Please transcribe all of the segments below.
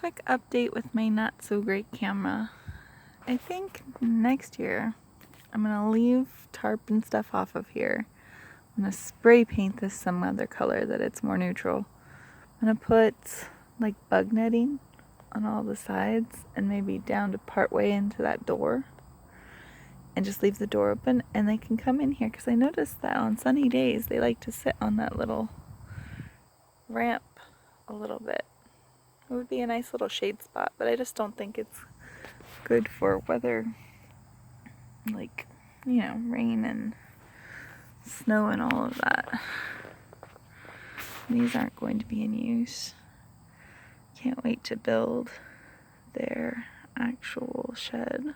quick update with my not so great camera. I think next year I'm gonna leave tarp and stuff off of here. I'm gonna spray paint this some other color that it's more neutral. I'm gonna put like bug netting on all the sides and maybe down to part way into that door and just leave the door open and they can come in here, because I noticed that on sunny days they like to sit on that little ramp a little bit. It would be a nice little shade spot, but I just don't think it's good for weather, like, you know, rain and snow and all of that. These aren't going to be in use. Can't wait to build their actual shed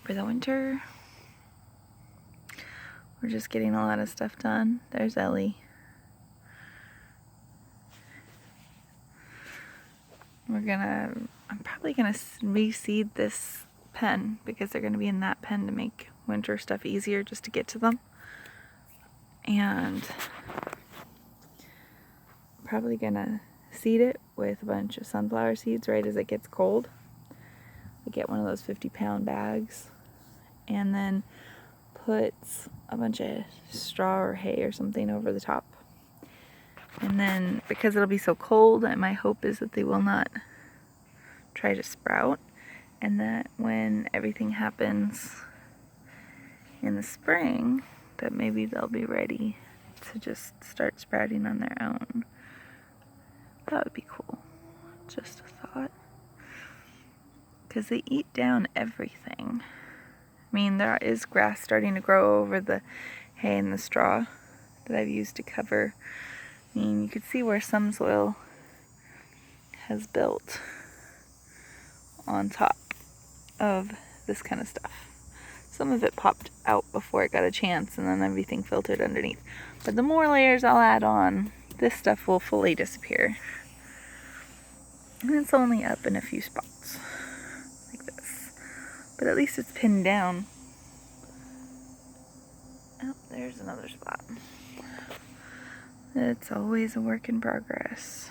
for the winter. We're just getting a lot of stuff done. There's Ellie. I'm probably gonna reseed this pen because they're gonna be in that pen to make winter stuff easier just to get to them. And probably gonna seed it with a bunch of sunflower seeds right as it gets cold. I get one of those 50-pound bags and then put a bunch of straw or hay or something over the top. And then, because it'll be so cold, my hope is that they will not try to sprout, and that when everything happens in the spring, that maybe they'll be ready to just start sprouting on their own. That would be cool. Just a thought. Because they eat down everything. I mean, there is grass starting to grow over the hay and the straw that I've used to cover. I mean, you could see where some soil has built on top of this kind of stuff. Some of it popped out before it got a chance, and then everything filtered underneath. But the more layers I'll add on, this stuff will fully disappear. And it's only up in a few spots, like this. But at least it's pinned down. Oh, there's another spot. It's always a work in progress.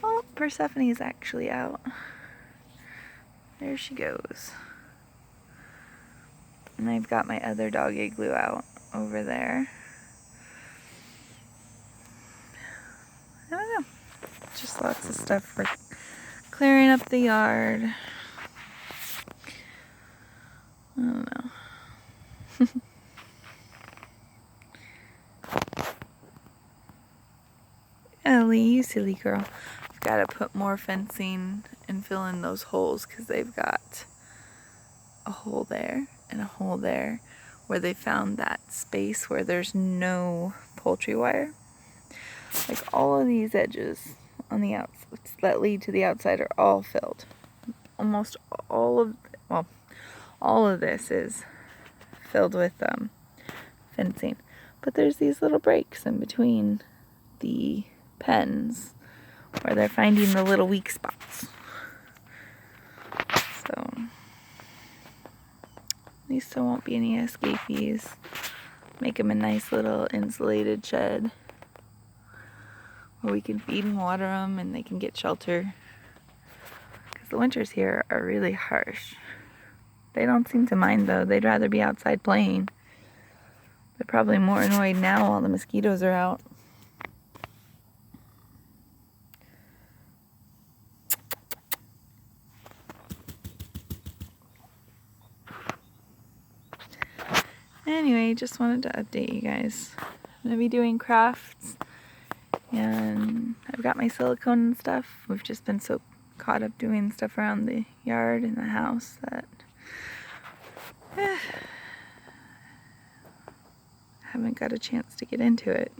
Oh, Persephone is actually out. There she goes. And I've got my other dog igloo out over there. I don't know. Just lots of stuff for clearing up the yard. I don't know. Ellie, you silly girl. I've got to put more fencing and fill in those holes because they've got a hole there and a hole there where they found that space where there's no poultry wire. Like all of these edges on the outside that lead to the outside are all filled. Almost all of, well, all of this is filled with fencing. But there's these little breaks in between the pens where they're finding the little weak spots. So at least there won't be any escapees. Make them a nice little insulated shed where we can feed and water them and they can get shelter. Because the winters here are really harsh. They don't seem to mind though. They'd rather be outside playing. They're probably more annoyed now while the mosquitoes are out. Anyway, just wanted to update you guys. I'm going to be doing crafts, and I've got my silicone and stuff. We've just been so caught up doing stuff around the yard and the house that I haven't got a chance to get into it.